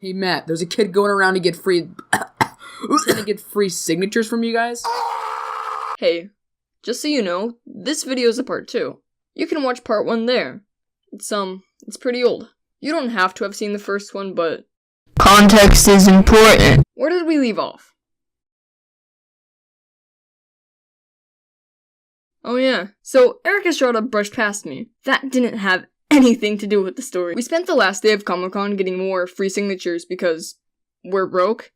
Hey Matt, there's a kid going around to get free signatures from you guys. Hey, just so you know, this video is a part 2. You can watch part 1 there. It's pretty old. You don't have to have seen the first one, but context is important. Where did we leave off? Oh yeah, so Erica showed up brushed past me. That didn't have anything to do with the story. We spent the last day of Comic-Con getting more free signatures because we're broke,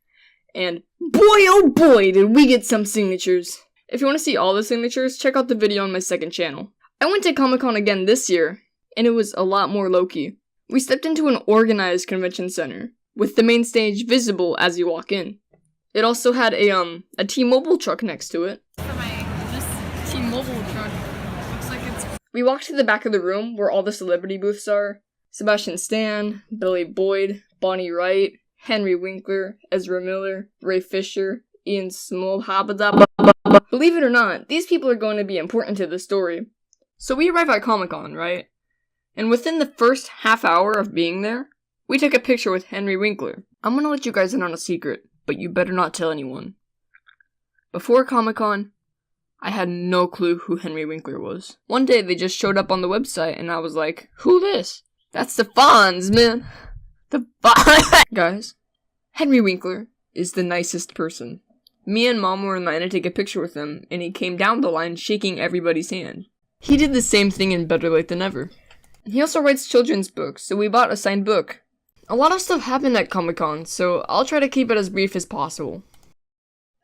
and boy oh boy did we get some signatures. If you want to see all the signatures, check out the video on my second channel. I went to Comic-Con again this year, and it was a lot more low-key. We stepped into an organized convention center, with the main stage visible as you walk in. It also had a T-Mobile truck next to it. This T-Mobile truck looks like it's... We walked to the back of the room where all the celebrity booths are. Sebastian Stan, Billy Boyd, Bonnie Wright, Henry Winkler, Ezra Miller, Ray Fisher, Ian Smolhabadab. Believe it or not, these people are going to be important to the story. So we arrive at Comic-Con, right? And within the first half hour of being there, we took a picture with Henry Winkler. I'm gonna let you guys in on a secret, but you better not tell anyone. Before Comic-Con, I had no clue who Henry Winkler was. One day they just showed up on the website and I was like, who this? That's the Fonz, man. The Fonz. Guys, Henry Winkler is the nicest person. Me and Mom were in line to take a picture with him, and he came down the line shaking everybody's hand. He did the same thing in Better Late Than Never. He also writes children's books, so we bought a signed book. A lot of stuff happened at Comic-Con, so I'll try to keep it as brief as possible.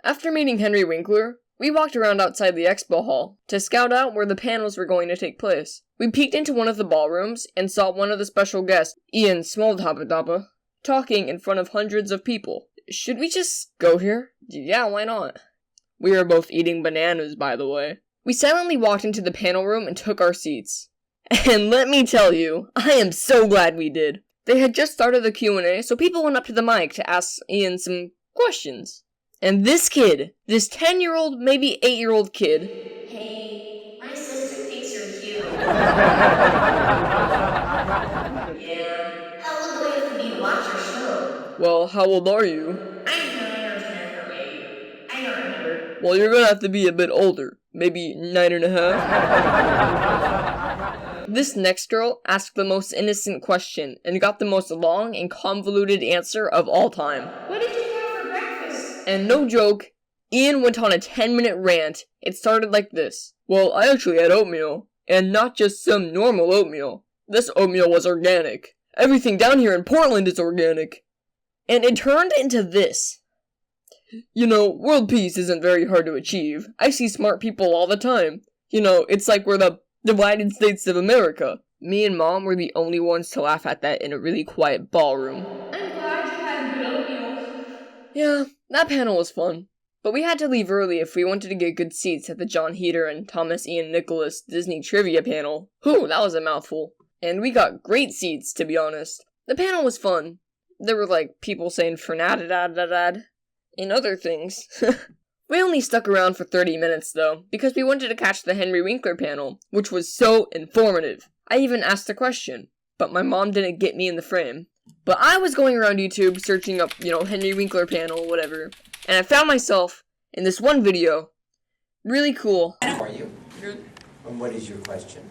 After meeting Henry Winkler, we walked around outside the expo hall to scout out where the panels were going to take place. We peeked into one of the ballrooms and saw one of the special guests, Ian Smolhabadaba, talking in front of hundreds of people. Should we just go here? Yeah, why not? We were both eating bananas, by the way. We silently walked into the panel room and took our seats. And let me tell you, I am so glad we did. They had just started the Q&A, so people went up to the mic to ask Ian some questions. And this kid, this 10-year-old, maybe 8-year-old kid... Hey, my sister thinks you're cute. Yeah, how old do I have to be to watch your show? Well, how old are you? I'm 9 or 10 or 8. I don't remember. Well, you're gonna have to be a bit older. Maybe 9.5? This next girl asked the most innocent question and got the most long and convoluted answer of all time. What did you have for breakfast? And no joke, Ian went on a 10-minute rant. It started like this. Well, I actually had oatmeal. And not just some normal oatmeal. This oatmeal was organic. Everything down here in Portland is organic. And it turned into this. You know, world peace isn't very hard to achieve. I see smart people all the time. You know, it's like we're the United States of America. Me and Mom were the only ones to laugh at that in a really quiet ballroom. I'm glad you had good oatmeal. Yeah, that panel was fun. But we had to leave early if we wanted to get good seats at the John Heater and Thomas Ian Nicholas Disney Trivia panel. Whew, that was a mouthful. And we got great seats, to be honest. The panel was fun. There were, like, people saying fernadadadadad and other things. We only stuck around for 30 minutes, though, because we wanted to catch the Henry Winkler panel, which was so informative. I even asked a question, but my mom didn't get me in the frame. But I was going around YouTube searching up, Henry Winkler panel, whatever, and I found myself in this one video. Really cool. How are you? Good. And what is your question?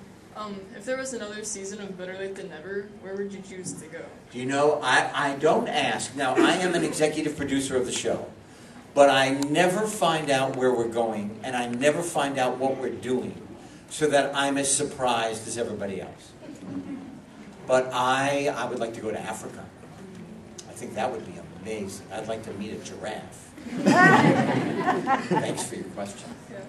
If there was another season of Better Late Than Never, where would you choose to go? Do you know, I don't ask. Now, I am an executive producer of the show, but I never find out where we're going, and I never find out what we're doing, so that I'm as surprised as everybody else. But I would like to go to Africa. I think that would be amazing. I'd like to meet a giraffe. Thanks for your question. Yeah.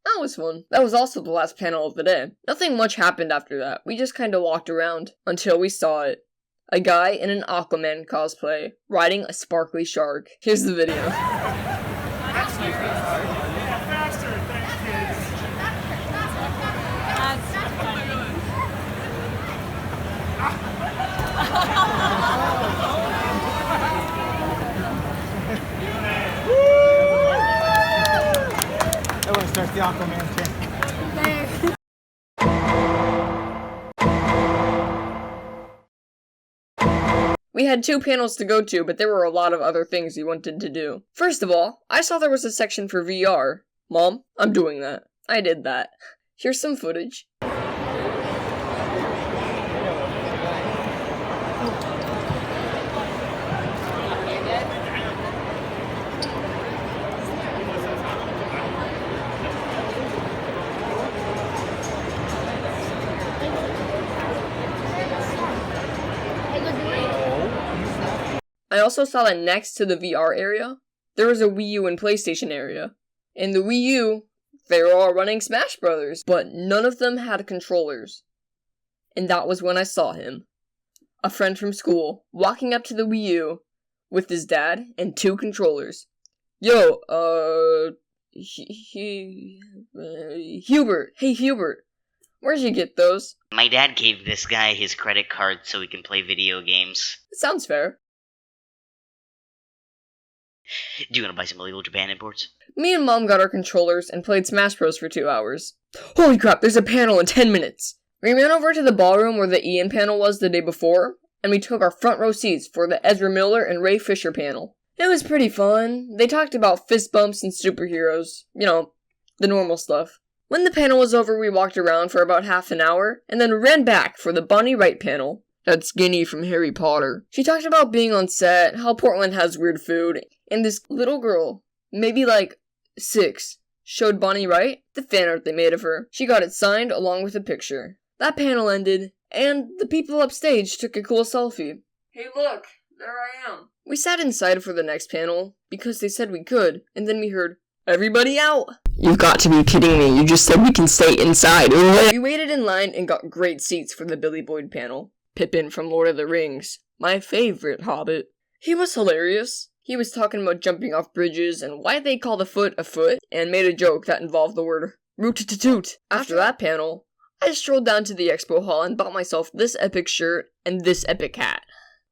That was fun. That was also the last panel of the day. Nothing much happened after that. We just kinda walked around until we saw it. A guy in an Aquaman cosplay riding a sparkly shark. Here's the video. Everyone starts the Aquaman chant. We had 2 panels to go to, but there were a lot of other things we wanted to do. First of all, I saw there was a section for VR. Mom, I'm doing that. I did that. Here's some footage. I also saw that next to the VR area, there was a Wii U and PlayStation area. In the Wii U, they were all running Smash Brothers, but none of them had controllers. And that was when I saw him. A friend from school, walking up to the Wii U with his dad and 2 controllers. Yo, Hubert. Hey, Hubert. Where'd you get those? My dad gave this guy his credit card so he can play video games. It sounds fair. Do you want to buy some illegal Japan imports? Me and Mom got our controllers and played Smash Bros. For 2 hours. Holy crap, there's a panel in 10 minutes! We ran over to the ballroom where the Ian panel was the day before, and we took our front row seats for the Ezra Miller and Ray Fisher panel. It was pretty fun. They talked about fist bumps and superheroes. You know, the normal stuff. When the panel was over, we walked around for about half an hour, and then ran back for the Bonnie Wright panel. That skinny from Harry Potter. She talked about being on set, how Portland has weird food, and this little girl, maybe like 6, showed Bonnie Wright the fan art they made of her. She got it signed along with a picture. That panel ended, and the people upstage took a cool selfie. Hey look, there I am. We sat inside for the next panel, because they said we could, and then we heard, everybody out! You've got to be kidding me, you just said we can stay inside. We waited in line and got great seats for the Billy Boyd panel. Pippin from Lord of the Rings, my favorite hobbit. He was hilarious. He was talking about jumping off bridges and why they call the foot a foot, and made a joke that involved the word root-a-toot. After that panel, I strolled down to the expo hall and bought myself this epic shirt and this epic hat.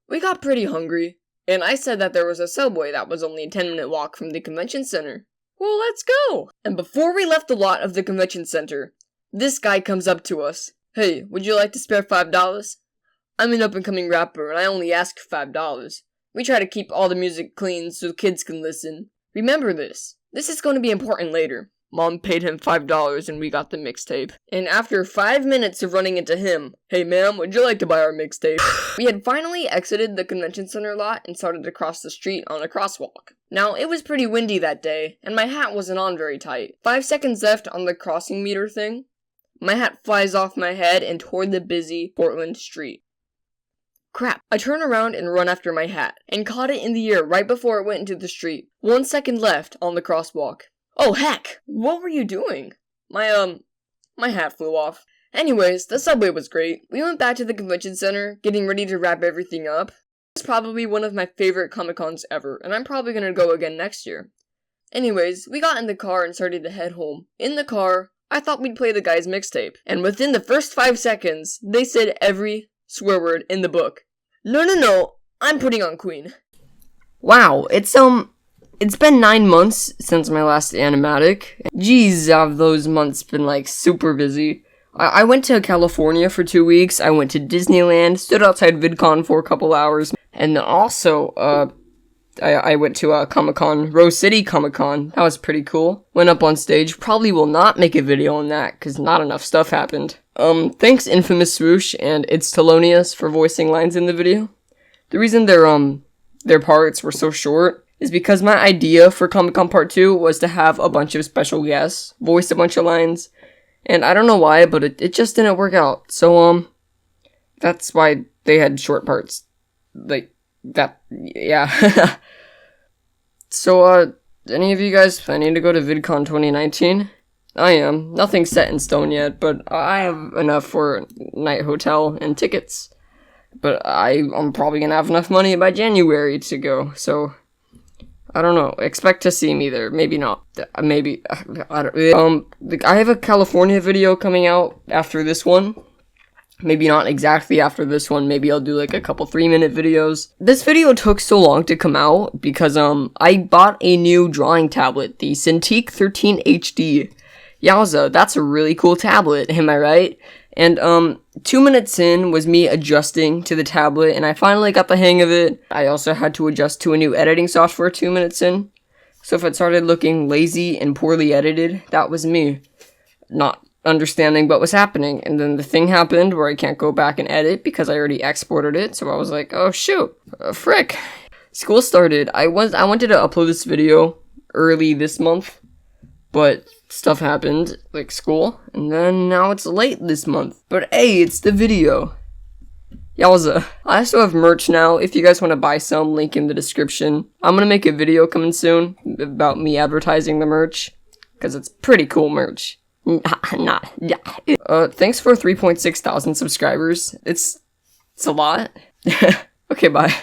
We got pretty hungry, and I said that there was a Subway that was only a 10-minute walk from the convention center. Well, let's go! And before we left the lot of the convention center, this guy comes up to us. Hey, would you like to spare $5? I'm an up-and-coming rapper, and I only ask $5. We try to keep all the music clean so the kids can listen. Remember this. This is going to be important later. Mom paid him $5 and we got the mixtape. And after 5 minutes of running into him, hey ma'am, would you like to buy our mixtape? We had finally exited the convention center lot and started to cross the street on a crosswalk. Now, it was pretty windy that day, and my hat wasn't on very tight. 5 seconds left on the crossing meter thing. My hat flies off my head and toward the busy Portland street. Crap. I turn around and run after my hat, and caught it in the air right before it went into the street. 1 second left on the crosswalk. Oh heck! What were you doing? My hat flew off. Anyways, the Subway was great. We went back to the convention center, getting ready to wrap everything up. It was probably one of my favorite Comic-Cons ever, and I'm probably gonna go again next year. Anyways, we got in the car and started to head home. In the car, I thought we'd play the guy's mixtape, and within the first 5 seconds, they said every swear word in the book. No, I'm putting on Queen. Wow, it's been 9 months since my last animatic. Jeez, have those months been like super busy. I went to California for 2 weeks, I went to Disneyland, stood outside VidCon for a couple hours, and also, I went to Comic-Con, Rose City Comic-Con. That was pretty cool. Went up on stage. Probably will not make a video on that, because not enough stuff happened. Thanks Infamous Swoosh and It's Thelonious for voicing lines in the video. The reason their parts were so short is because my idea for Comic-Con Part 2 was to have a bunch of special guests voice a bunch of lines. And I don't know why, but it just didn't work out. So, that's why they had short parts. Like, that, yeah. So, any of you guys planning to go to VidCon 2019? I am. Nothing's set in stone yet, but I have enough for a night hotel and tickets. But I'm probably gonna have enough money by January to go, so I don't know. Expect to see me there. Maybe not. Maybe. I don't. I have a California video coming out after this one. Maybe not exactly after this one. Maybe I'll do like a couple 3-minute videos. This video took so long to come out because I bought a new drawing tablet, the Cintiq 13 HD. Yowza, that's a really cool tablet, am I right? And 2 minutes in was me adjusting to the tablet, and I finally got the hang of it. I also had to adjust to a new editing software 2 minutes in. So if it started looking lazy and poorly edited, that was me not understanding what was happening. And then the thing happened where I can't go back and edit because I already exported it. So I was like, oh shoot, frick. School started. I wanted to upload this video early this month, but stuff happened, like school, and then now it's late this month. But hey, it's the video. Yowza. I also have merch now. If you guys want to buy some, link in the description. I'm gonna make a video coming soon about me advertising the merch, because it's pretty cool merch. Thanks for 3.6 thousand subscribers. It's a lot. Okay, bye.